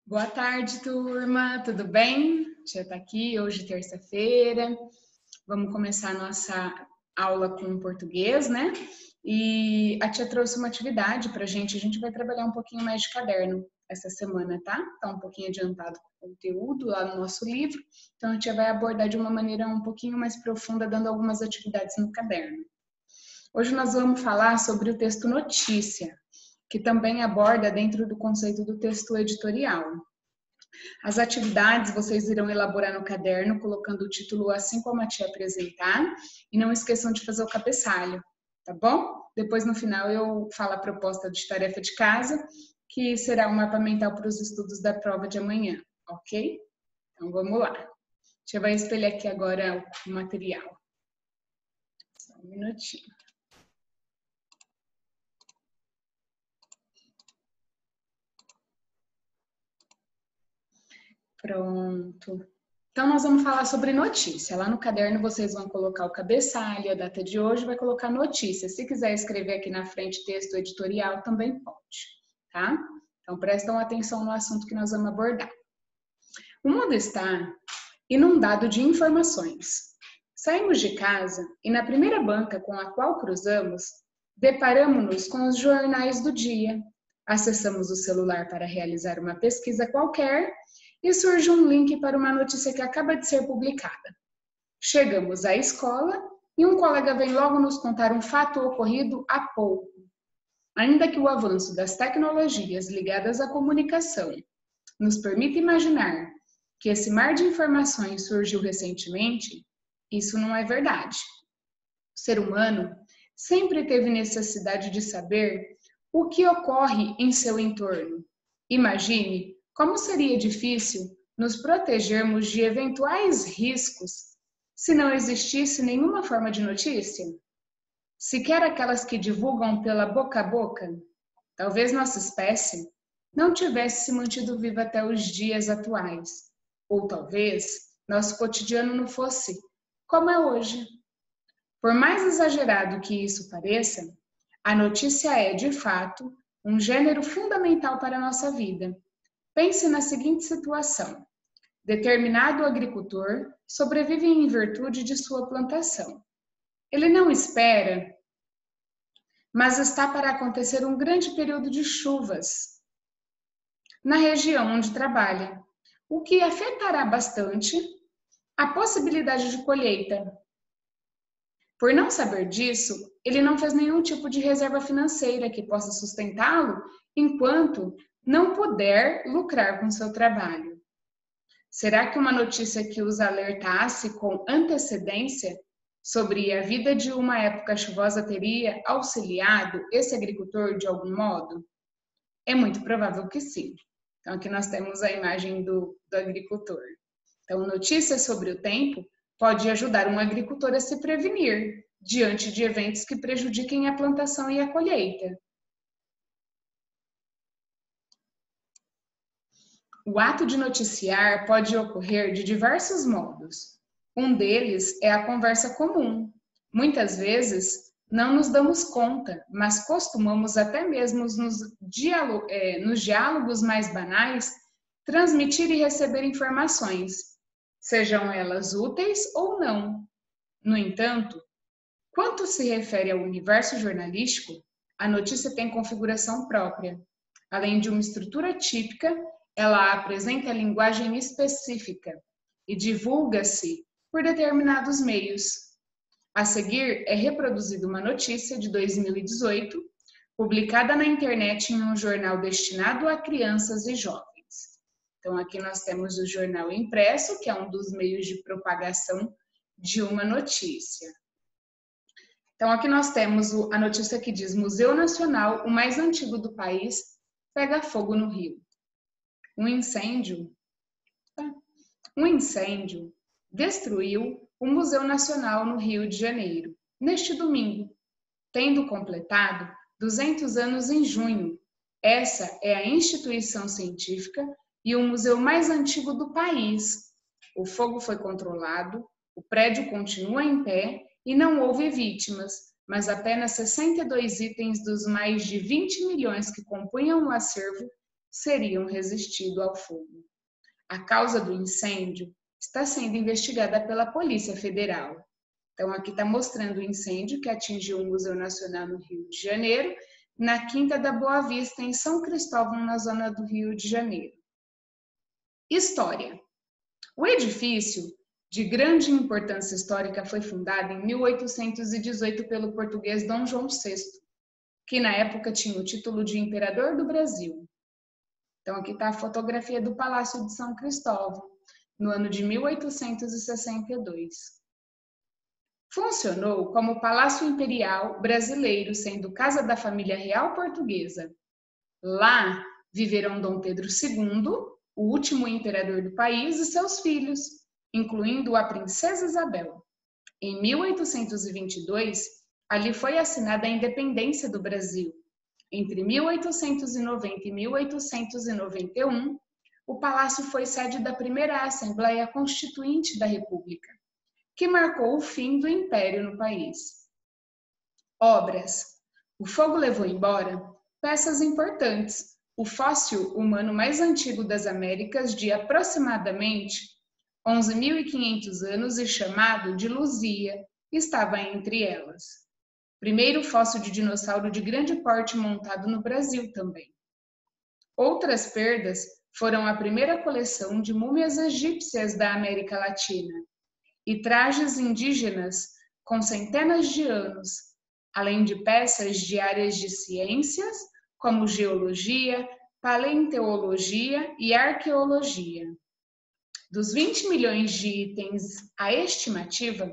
Boa tarde, turma. Tudo bem? Já está aqui, hoje terça-feira. Vamos começar a nossa aula com português, né? E a tia trouxe uma atividade para a gente vai trabalhar um pouquinho mais de caderno essa semana, tá? Tá um pouquinho adiantado com o conteúdo lá no nosso livro. Então, a tia vai abordar de uma maneira um pouquinho mais profunda, dando algumas atividades no caderno. Hoje nós vamos falar sobre o texto notícia, que também aborda dentro do conceito do texto editorial. As atividades vocês irão elaborar no caderno, colocando o título assim como a tia apresentar, e não esqueçam de fazer o cabeçalho, tá bom? Depois, no final, eu falo a proposta de tarefa de casa, que será um mapa mental para os estudos da prova de amanhã, ok? Então, vamos lá. A tia vai espelhar aqui agora o material. Só um minutinho. Pronto. Então, nós vamos falar sobre notícia. Lá no caderno vocês vão colocar o cabeçalho, a data de hoje, vai colocar notícia. Se quiser escrever aqui na frente texto editorial, também pode, tá? Então, prestem atenção no assunto que nós vamos abordar. O mundo está inundado de informações. Saímos de casa e na primeira banca com a qual cruzamos, deparamos-nos com os jornais do dia. Acessamos o celular para realizar uma pesquisa qualquer e surge um link para uma notícia que acaba de ser publicada. Chegamos à escola e um colega vem logo nos contar um fato ocorrido há pouco. Ainda que o avanço das tecnologias ligadas à comunicação nos permita imaginar que esse mar de informações surgiu recentemente, isso não é verdade. O ser humano sempre teve necessidade de saber o que ocorre em seu entorno. Imagine como seria difícil nos protegermos de eventuais riscos se não existisse nenhuma forma de notícia? Sequer aquelas que divulgam pela boca a boca? Talvez nossa espécie não tivesse se mantido viva até os dias atuais. Ou talvez nosso cotidiano não fosse como é hoje. Por mais exagerado que isso pareça, a notícia é, de fato, um gênero fundamental para a nossa vida. Pense na seguinte situação: determinado agricultor sobrevive em virtude de sua plantação. Ele não espera, mas está para acontecer um grande período de chuvas na região onde trabalha, o que afetará bastante a possibilidade de colheita. Por não saber disso, ele não fez nenhum tipo de reserva financeira que possa sustentá-lo enquanto não puder lucrar com seu trabalho. Será que uma notícia que os alertasse com antecedência sobre a vida de uma época chuvosa teria auxiliado esse agricultor de algum modo? É muito provável que sim. Então, aqui nós temos a imagem do agricultor. Então, notícias sobre o tempo pode ajudar um agricultor a se prevenir diante de eventos que prejudiquem a plantação e a colheita. O ato de noticiar pode ocorrer de diversos modos. Um deles é a conversa comum. Muitas vezes não nos damos conta, mas costumamos até mesmo nos diálogos mais banais transmitir e receber informações, sejam elas úteis ou não. No entanto, quanto se refere ao universo jornalístico, a notícia tem configuração própria. Além de uma estrutura típica, ela apresenta linguagem específica e divulga-se por determinados meios. A seguir é reproduzida uma notícia de 2018, publicada na internet em um jornal destinado a crianças e jovens. Então, aqui nós temos o jornal impresso, que é um dos meios de propagação de uma notícia. Então, aqui nós temos a notícia que diz: Museu Nacional, o mais antigo do país, pega fogo no Rio. Um incêndio destruiu o Museu Nacional no Rio de Janeiro, neste domingo, tendo completado 200 anos em junho. Essa é a instituição científica e o museu mais antigo do país. O fogo foi controlado, o prédio continua em pé e não houve vítimas, mas apenas 62 itens dos mais de 20 milhões que compunham o acervo seriam resistido ao fogo. A causa do incêndio está sendo investigada pela Polícia Federal. Então, aqui está mostrando o incêndio que atingiu o Museu Nacional no Rio de Janeiro, na Quinta da Boa Vista, em São Cristóvão, na zona do Rio de Janeiro. História. O edifício, de grande importância histórica, foi fundado em 1818 pelo português Dom João VI, que na época tinha o título de Imperador do Brasil. Então, aqui está a fotografia do Palácio de São Cristóvão, no ano de 1862. Funcionou como Palácio Imperial brasileiro, sendo casa da família real portuguesa. Lá viveram Dom Pedro II, o último imperador do país, e seus filhos, incluindo a princesa Isabel. Em 1822, ali foi assinada a independência do Brasil. Entre 1890 e 1891, o palácio foi sede da primeira Assembleia Constituinte da República, que marcou o fim do Império no país. Obras. O fogo levou embora peças importantes. O fóssil humano mais antigo das Américas, de aproximadamente 11.500 anos e chamado de Luzia, estava entre elas. Primeiro fóssil de dinossauro de grande porte montado no Brasil também. Outras perdas foram a primeira coleção de múmias egípcias da América Latina e trajes indígenas com centenas de anos, além de peças de áreas de ciências como geologia, paleontologia e arqueologia. Dos 20 milhões de itens, a estimativa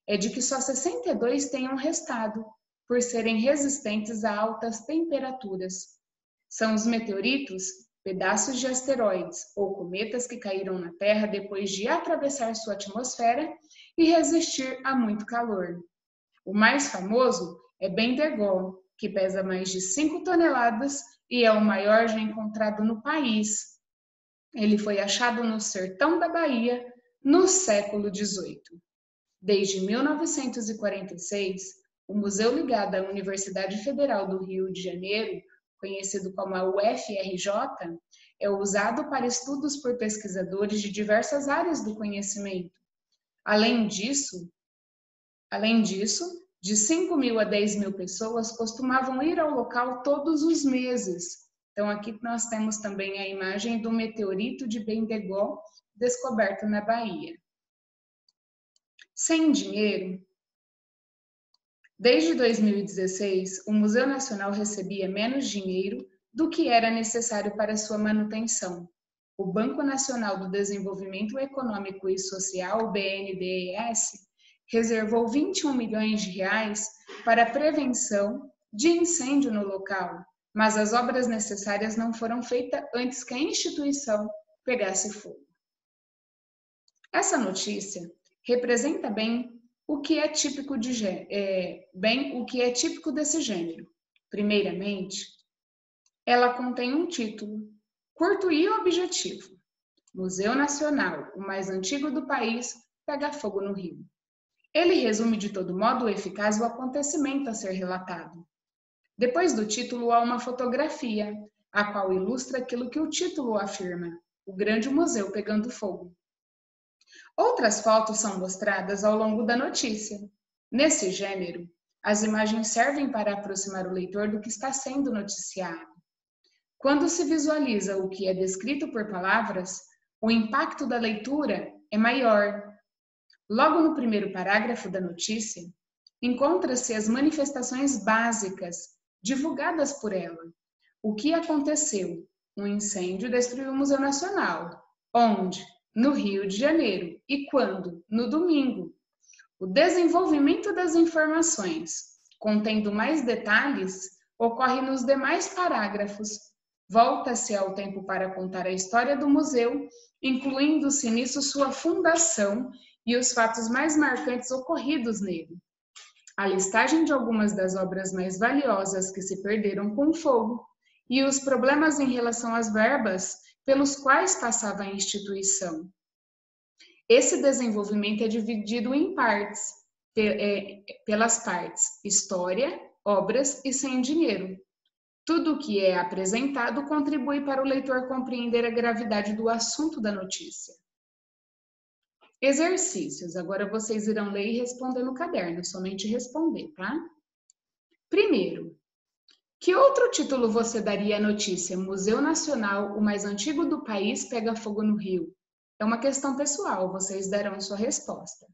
é de que só 62 tenham restado, por serem resistentes a altas temperaturas. São os meteoritos, pedaços de asteroides ou cometas que caíram na Terra depois de atravessar sua atmosfera e resistir a muito calor. O mais famoso é Bendergol, que pesa mais de 5 toneladas e é o maior já encontrado no país. Ele foi achado no sertão da Bahia no século XVIII. Desde 1946, o museu ligado à Universidade Federal do Rio de Janeiro, conhecido como a UFRJ, é usado para estudos por pesquisadores de diversas áreas do conhecimento. Além disso, de 5.000 a 10.000 pessoas costumavam ir ao local todos os meses. Então, aqui nós temos também a imagem do meteorito de Bendergol, descoberto na Bahia. Sem dinheiro. Desde 2016, o Museu Nacional recebia menos dinheiro do que era necessário para sua manutenção. O Banco Nacional do Desenvolvimento Econômico e Social, o BNDES, reservou 21 milhões de reais para a prevenção de incêndio no local, mas as obras necessárias não foram feitas antes que a instituição pegasse fogo. Essa notícia representa bem o que é típico desse gênero. Primeiramente, ela contém um título curto e objetivo. Museu Nacional, o mais antigo do país, pega fogo no Rio. Ele resume de todo modo eficaz o acontecimento a ser relatado. Depois do título há uma fotografia, a qual ilustra aquilo que o título afirma: o grande museu pegando fogo. Outras fotos são mostradas ao longo da notícia. Nesse gênero, as imagens servem para aproximar o leitor do que está sendo noticiado. Quando se visualiza o que é descrito por palavras, o impacto da leitura é maior. Logo no primeiro parágrafo da notícia, encontra-se as manifestações básicas divulgadas por ela. O que aconteceu? Um incêndio destruiu o Museu Nacional. Onde? No Rio de Janeiro. E quando? No domingo. O desenvolvimento das informações, contendo mais detalhes, ocorre nos demais parágrafos. Volta-se ao tempo para contar a história do museu, incluindo-se nisso sua fundação e os fatos mais marcantes ocorridos nele. A listagem de algumas das obras mais valiosas que se perderam com o fogo e os problemas em relação às verbas pelos quais passava a instituição. Esse desenvolvimento é dividido em partes, pelas partes: história, obras e sem dinheiro. Tudo o que é apresentado contribui para o leitor compreender a gravidade do assunto da notícia. Exercícios. Agora vocês irão ler e responder no caderno, somente responder, tá? Primeiro, que outro título você daria à notícia? Museu Nacional, o mais antigo do país, pega fogo no Rio. É uma questão pessoal, vocês darão sua resposta.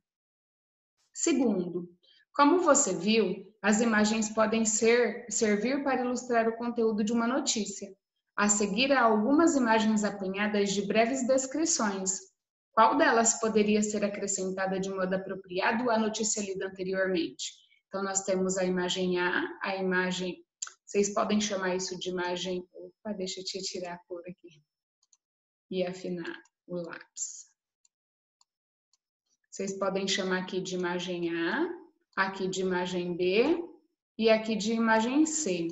Segundo, como você viu, as imagens podem servir para ilustrar o conteúdo de uma notícia. A seguir há algumas imagens apanhadas de breves descrições. Qual delas poderia ser acrescentada de modo apropriado à notícia lida anteriormente? Então, nós temos a imagem A, a imagem... Vocês podem chamar isso de imagem... Opa, deixa eu te tirar a cor aqui. E afinar o lápis. Vocês podem chamar aqui de imagem A, aqui de imagem B e aqui de imagem C,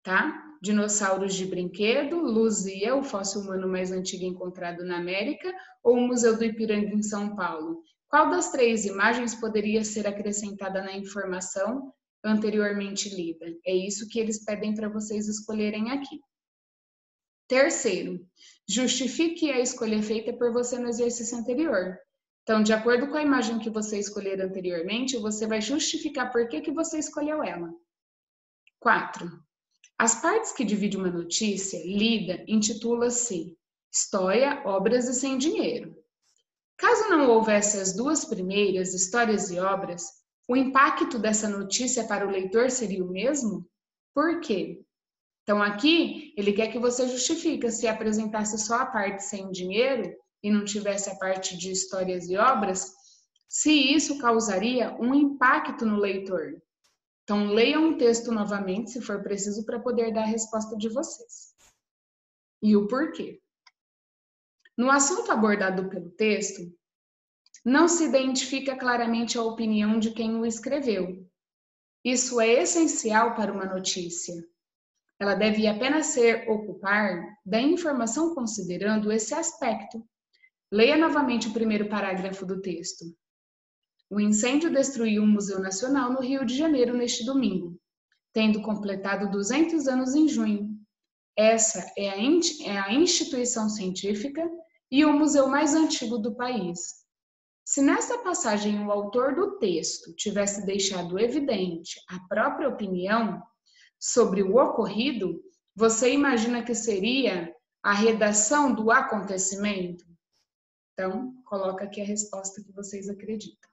tá? Dinossauros de brinquedo, Luzia, o fóssil humano mais antigo encontrado na América, ou o Museu do Ipiranga em São Paulo. Qual das três imagens poderia ser acrescentada na informação anteriormente lida? É isso que eles pedem para vocês escolherem aqui. Terceiro, justifique a escolha feita por você no exercício anterior. Então, de acordo com a imagem que você escolher anteriormente, você vai justificar por que você escolheu ela. 4. As partes que dividem uma notícia lida intitula-se História, Obras e Sem Dinheiro. Caso não houvesse as duas primeiras, Histórias e Obras, o impacto dessa notícia para o leitor seria o mesmo? Por quê? Então, aqui, ele quer que você justifique se apresentasse só a parte sem dinheiro e não tivesse a parte de histórias e obras, se isso causaria um impacto no leitor. Então, leiam o texto novamente, se for preciso, para poder dar a resposta de vocês. E o porquê. No assunto abordado pelo texto, não se identifica claramente a opinião de quem o escreveu. Isso é essencial para uma notícia. Ela deve apenas se ocupar da informação considerando esse aspecto. Leia novamente o primeiro parágrafo do texto. O incêndio destruiu o Museu Nacional no Rio de Janeiro neste domingo, tendo completado 200 anos em junho. Essa é a instituição científica e o museu mais antigo do país. Se nesta passagem o autor do texto tivesse deixado evidente a própria opinião sobre o ocorrido, você imagina que seria a redação do acontecimento? Então, coloca aqui a resposta que vocês acreditam.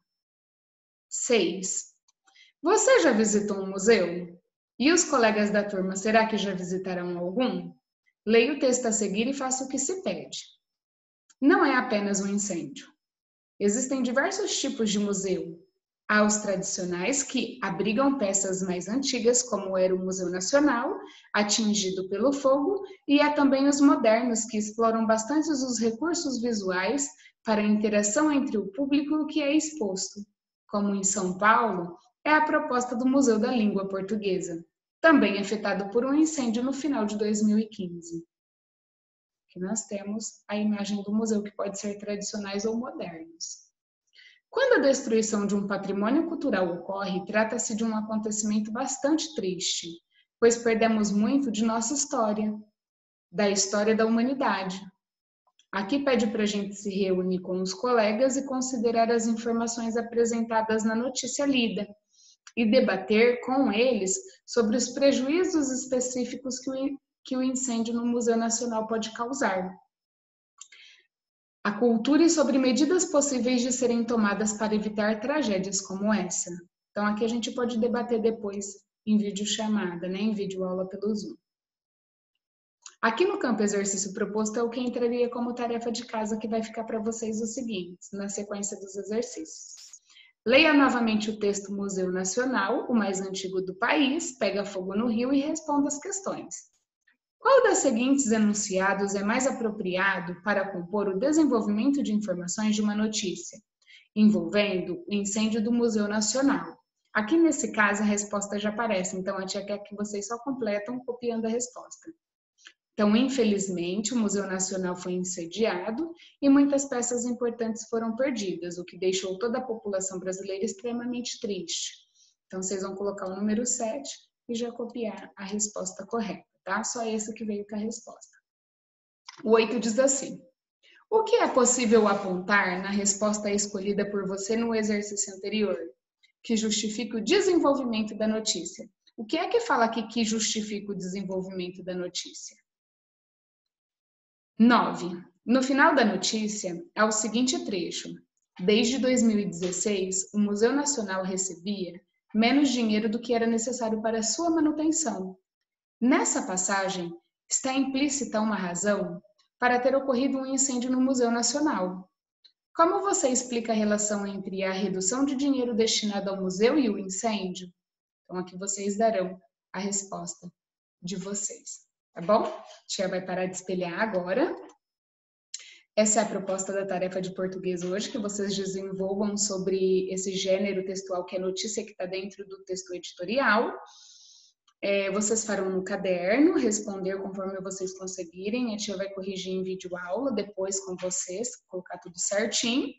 6. Você já visitou um museu? E os colegas da turma, será que já visitaram algum? Leia o texto a seguir e faça o que se pede. Não é apenas um incêndio. Existem diversos tipos de museu. Há os tradicionais, que abrigam peças mais antigas, como era o Museu Nacional, atingido pelo fogo, e há também os modernos, que exploram bastante os recursos visuais para a interação entre o público e o que é exposto, como em São Paulo, é a proposta do Museu da Língua Portuguesa, também afetado por um incêndio no final de 2015. Aqui nós temos a imagem do museu, que pode ser tradicionais ou modernos. Quando a destruição de um patrimônio cultural ocorre, trata-se de um acontecimento bastante triste, pois perdemos muito de nossa história, da história da humanidade. Aqui pede para a gente se reunir com os colegas e considerar as informações apresentadas na notícia lida e debater com eles sobre os prejuízos específicos que o incêndio no Museu Nacional pode causar. A cultura e sobre medidas possíveis de serem tomadas para evitar tragédias como essa. Então, aqui a gente pode debater depois em videochamada, né? Em videoaula pelo Zoom. Aqui no campo exercício proposto é o que entraria como tarefa de casa, que vai ficar para vocês os seguintes, na sequência dos exercícios. Leia novamente o texto Museu Nacional, o mais antigo do país, pega fogo no Rio e responda as questões. Qual das seguintes enunciados é mais apropriado para compor o desenvolvimento de informações de uma notícia, envolvendo o incêndio do Museu Nacional? Aqui nesse caso a resposta já aparece, então a tia quer que vocês só completam copiando a resposta. Então, infelizmente, o Museu Nacional foi incendiado e muitas peças importantes foram perdidas, o que deixou toda a população brasileira extremamente triste. Então, vocês vão colocar o número 7 e já copiar a resposta correta. tá? Só esse que veio com a resposta. O 8 diz assim: o que é possível apontar na resposta escolhida por você no exercício anterior, que justifica o desenvolvimento da notícia? O que é que fala aqui que justifica o desenvolvimento da notícia? 9. No final da notícia, há o seguinte trecho: desde 2016, o Museu Nacional recebia menos dinheiro do que era necessário para sua manutenção. Nessa passagem, está implícita uma razão para ter ocorrido um incêndio no Museu Nacional. Como você explica a relação entre a redução de dinheiro destinado ao museu e o incêndio? Então, aqui vocês darão a resposta de vocês, tá bom? A tia vai parar de espelhar agora. Essa é a proposta da tarefa de português hoje, que vocês desenvolvam sobre esse gênero textual que é notícia que está dentro do texto editorial. Vocês farão no caderno, responder conforme vocês conseguirem. A tia vai corrigir em videoaula depois com vocês, colocar tudo certinho.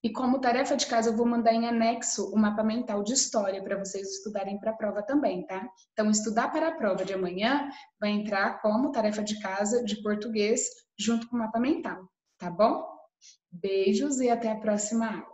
E como tarefa de casa, eu vou mandar em anexo o mapa mental de história para vocês estudarem para a prova também, tá? Então, estudar para a prova de amanhã vai entrar como tarefa de casa de português junto com o mapa mental, tá bom? Beijos e até a próxima aula.